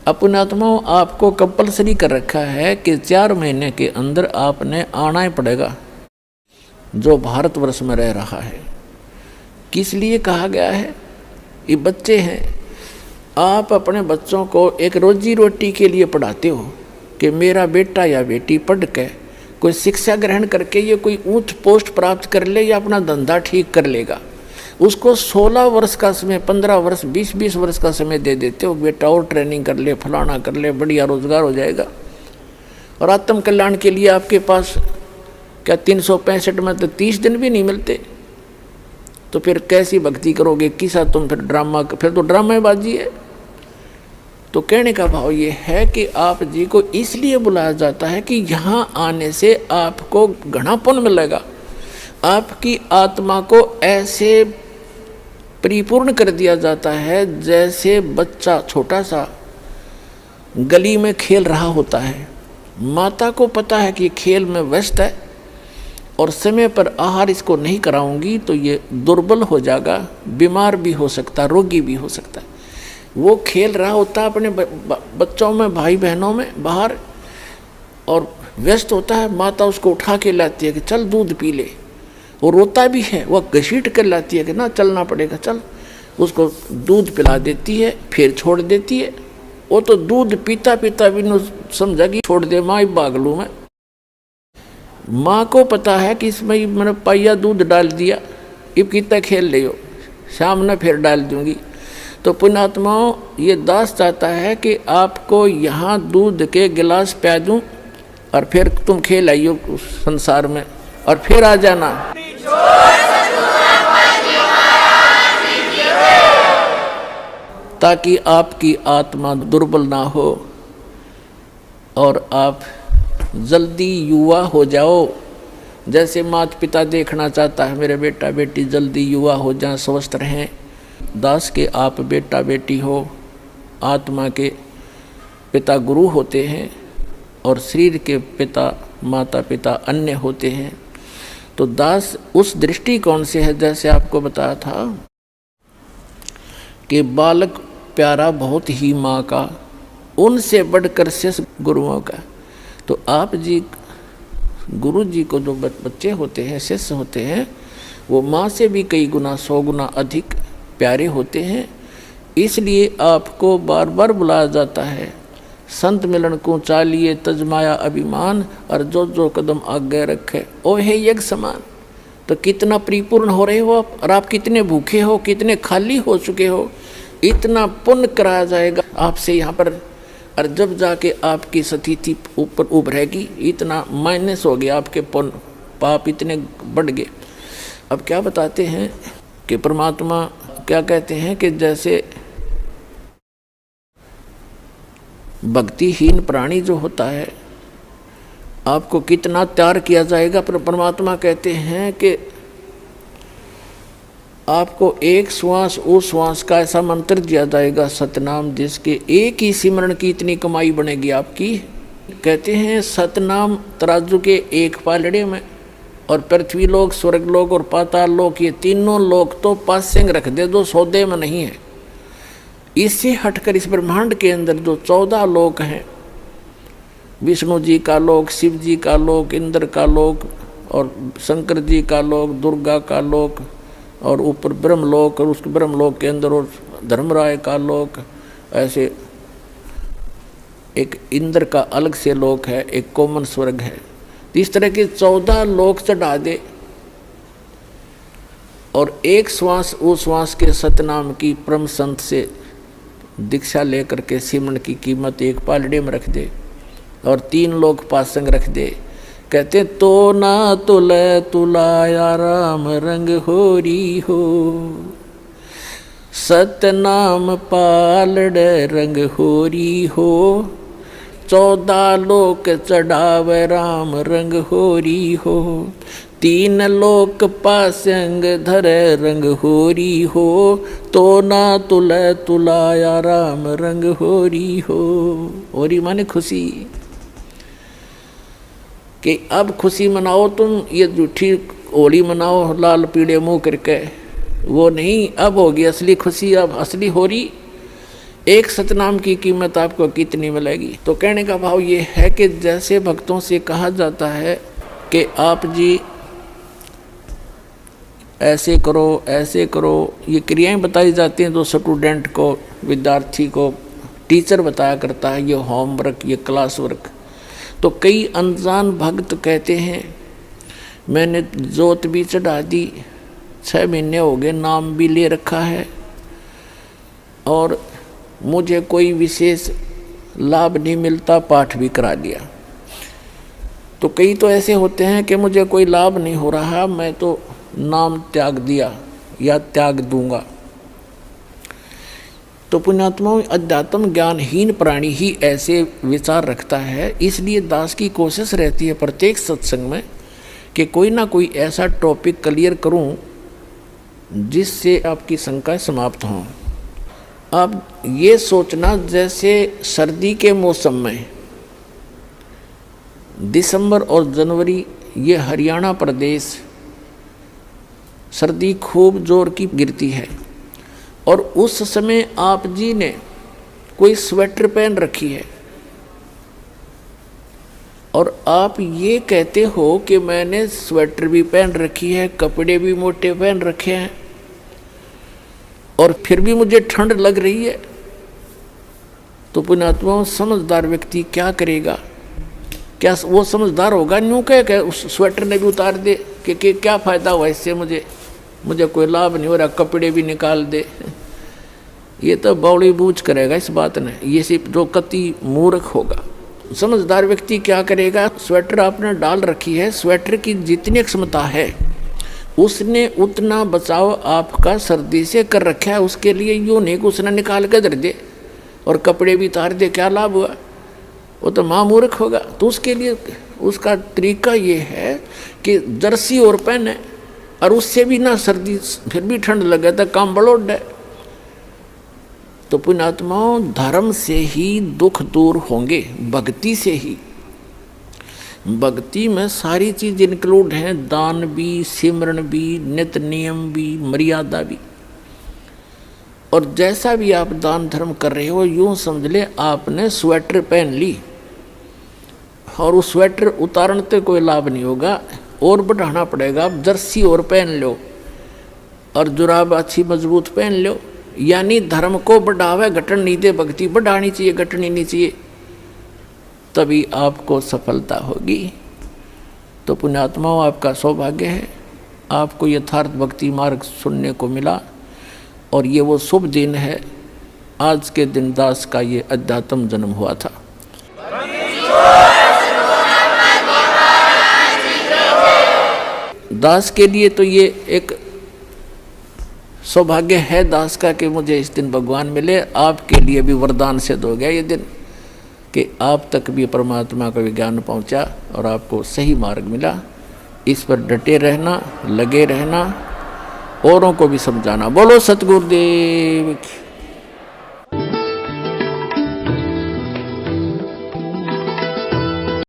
अपने आत्माओं आपको कंपलसरी कर रखा है कि 4 महीने के अंदर आपने आना ही पड़ेगा जो भारतवर्ष में रह रहा है। किस लिए कहा गया है? ये बच्चे हैं, आप अपने बच्चों को एक रोजी रोटी के लिए पढ़ाते हो कि मेरा बेटा या बेटी पढ़ के कोई शिक्षा ग्रहण करके ये कोई ऊंच पोस्ट प्राप्त कर ले या अपना धंधा ठीक कर लेगा। उसको 16 वर्ष का समय, 15 वर्ष, 20 वर्ष का समय दे देते हो, बेटा और ट्रेनिंग कर ले, फलाना कर ले, बढ़िया रोजगार हो जाएगा। और आत्म कल्याण के लिए आपके पास क्या 365 में तो 30 दिन भी नहीं मिलते, तो फिर कैसी भक्ति करोगे? किसा तुम फिर ड्रामा, फिर तो ड्रामेबाजी है। तो कहने का भाव ये है कि आप जी को इसलिए बुलाया जाता है कि यहाँ आने से आपको घना पुण्य मिलेगा। आपकी आत्मा को ऐसे परिपूर्ण कर दिया जाता है जैसे बच्चा छोटा सा गली में खेल रहा होता है। माता को पता है कि खेल में व्यस्त है और समय पर आहार इसको नहीं कराऊंगी तो ये दुर्बल हो जाएगा, बीमार भी हो सकता, रोगी भी हो सकता है। वो खेल रहा होता है अपने बच्चों में, भाई बहनों में बाहर, और व्यस्त होता है। माता उसको उठा के लाती है कि चल दूध पी ले। वो रोता भी है, वह घसीट कर लाती है कि ना चलना पड़ेगा, चल। उसको दूध पिला देती है, फिर छोड़ देती है। वो तो दूध पीता पीता भी न समझा कि छोड़ दे माँ, भाग लूँ मैं। माँ को पता है कि इसमें मैंने पाइया दूध डाल दिया, इब कितना खेल ले हो, शाम में फिर डाल दूंगी। तो पुण्यात्माओं, ये दास चाहता है कि आपको यहाँ दूध के गिलास पिला दूँ और फिर तुम खेल आइयो संसार में और फिर आ जाना। ताकि आपकी आत्मा दुर्बल ना हो और आप जल्दी युवा हो जाओ। जैसे माता पिता देखना चाहता है मेरे बेटा बेटी जल्दी युवा हो जाए, स्वस्थ रहें। दास के आप बेटा बेटी हो, आत्मा के पिता गुरु होते हैं और शरीर के पिता माता पिता अन्य होते हैं। तो दास उस दृष्टिकोण से है, जैसे आपको बताया था कि बालक प्यारा बहुत ही माँ का, उनसे बढ़कर शेष गुरुओं का। तो आप जी गुरु जी को जो बच्चे होते हैं, शिष्य होते हैं, वो माँ से भी कई गुना 100 गुना अधिक प्यारे होते हैं। इसलिए आपको बार बार बुलाया जाता है। संत मिलन को चालिए तजमाया अभिमान, और जो जो कदम आगे रखे ओ है यज्ञ समान। तो कितना परिपूर्ण हो रहे हो आप, और आप कितने भूखे हो, कितने खाली हो चुके हो, इतना पुण्य कराया जाएगा आपसे यहाँ पर। और जब जाके आपकी स्थिति ऊपर उभरेगी, इतना माइनस हो गया, आपके पुण्य पाप इतने बढ़ गए। अब क्या बताते हैं कि परमात्मा क्या कहते हैं कि जैसे भक्तिहीन प्राणी जो होता है, आपको कितना त्याग किया जाएगा, पर परमात्मा कहते हैं कि आपको एक श्वास उस श्वास का ऐसा मंत्र दिया जाएगा सतनाम, जिसके एक ही सिमरण की इतनी कमाई बनेगी आपकी। कहते हैं सतनाम तराजू के एक पालड़े में, और पृथ्वी लोक, स्वर्ग लोक और पाताल लोक, ये तीनों लोक तो पासेंग रख दे, जो सौदे में नहीं है। इससे हटकर इस ब्रह्मांड के अंदर जो 14 लोक हैं, विष्णु जी का लोक, शिव जी का लोक, इंद्र का लोक और शंकर जी का लोक, दुर्गा का लोक, और ऊपर ब्रह्मलोक, और उस ब्रह्मलोक के अंदर और धर्मराय का लोक, ऐसे एक इंद्र का अलग से लोक है, एक कॉमन स्वर्ग है। इस तरह के 14 लोक चढ़ा दे, और एक श्वास उस श्वास के सतनाम की परम संत से दीक्षा लेकर के सिमरण की कीमत एक पालड़े में रख दे, और 3 लोक पासंग रख दे। कहते तो ना तुले तुलाया राम रंग होरी हो, सतनाम पालड़ रंग होरी हो, 14 लोक चढ़ावे राम रंग होरी हो, 3 लोक पासंग धरे रंग होरी हो, तो ना तुले तुलाया राम रंग होरी हो। होरी माने खुशी, कि अब खुशी मनाओ तुम, ये झूठी होली मनाओ लाल पीड़े मुंह करके, वो नहीं, अब होगी असली खुशी, अब असली होरी। एक सतनाम की कीमत आपको कितनी मिलेगी। तो कहने का भाव ये है कि जैसे भक्तों से कहा जाता है कि आप जी ऐसे करो, ये क्रियाएं बताई जाती हैं, तो स्टूडेंट को, विद्यार्थी को टीचर बताया करता है, ये होमवर्क, ये क्लास वर्क। तो कई अनजान भक्त कहते हैं मैंने जोत भी चढ़ा दी, 6 महीने हो गए, नाम भी ले रखा है और मुझे कोई विशेष लाभ नहीं मिलता, पाठ भी करा दिया। तो कई तो ऐसे होते हैं कि मुझे कोई लाभ नहीं हो रहा, मैं तो नाम त्याग दिया या त्याग दूंगा। तो पुण्यात्माओं, अध्यात्म ज्ञानहीन प्राणी ही ऐसे विचार रखता है। इसलिए दास की कोशिश रहती है प्रत्येक सत्संग में कि कोई ना कोई ऐसा टॉपिक क्लियर करूं जिससे आपकी शंकाएं समाप्त हों। अब ये सोचना, जैसे सर्दी के मौसम में दिसंबर और जनवरी, ये हरियाणा प्रदेश सर्दी खूब जोर की गिरती है और उस समय आप जी ने कोई स्वेटर पहन रखी है और आप ये कहते हो कि मैंने स्वेटर भी पहन रखी है, कपड़े भी मोटे पहन रखे हैं और फिर भी मुझे ठंड लग रही है। तो पुण्यात्माओं, समझदार व्यक्ति क्या करेगा? क्या वो समझदार होगा? न्यू कह उस स्वेटर ने भी उतार दे कि क्या फ़ायदा हुआ इससे, मुझे कोई लाभ नहीं हो रहा, कपड़े भी निकाल दे। ये तो बौड़ी बूझ करेगा इस बात ने, ये सिर्फ जो कति मूर्ख होगा। समझदार व्यक्ति क्या करेगा? स्वेटर आपने डाल रखी है, स्वेटर की जितनी क्षमता है उसने उतना बचाव आपका सर्दी से कर रखा है। उसके लिए यूँ नहीं कि उसने निकाल के धर दे और कपड़े भी उतार दे, क्या लाभ हुआ? वो तो महामूर्ख होगा। तो उसके लिए उसका तरीका ये है कि जर्सी और पहने और उससे भी ना सर्दी, फिर भी ठंड लगे तो काम बड़ोड है। तो पुण्यात्माओं, धर्म से ही दुख दूर होंगे, भक्ति से ही। भक्ति में सारी चीज़ इंक्लूड हैं, दान भी, सिमरन भी, नित्य नियम भी, मर्यादा भी। और जैसा भी आप दान धर्म कर रहे हो, यूँ समझ ले आपने स्वेटर पहन ली और उस स्वेटर उतारने से कोई लाभ नहीं होगा, और बढ़ाना पड़ेगा। आप जर्सी और पहन लो और जुराब अच्छी मजबूत पहन लो, यानी धर्म को बढ़ावे, घटन नहीं दे। भक्ति बढ़ानी चाहिए, घटनी नहीं चाहिए, तभी आपको सफलता होगी। तो पुण्यात्माओं, आपका सौभाग्य है, आपको यथार्थ भक्ति मार्ग सुनने को मिला और ये वो शुभ दिन है। आज के दिन दास का ये अध्यात्म जन्म हुआ था। दास के लिए तो ये एक सौभाग्य है दास का कि मुझे इस दिन भगवान मिले। आपके लिए भी वरदान सिद्ध हो गया ये दिन कि आप तक भी परमात्मा का विज्ञान पहुंचा और आपको सही मार्ग मिला। इस पर डटे रहना, लगे रहना, औरों को भी समझाना। बोलो सतगुरुदेव की।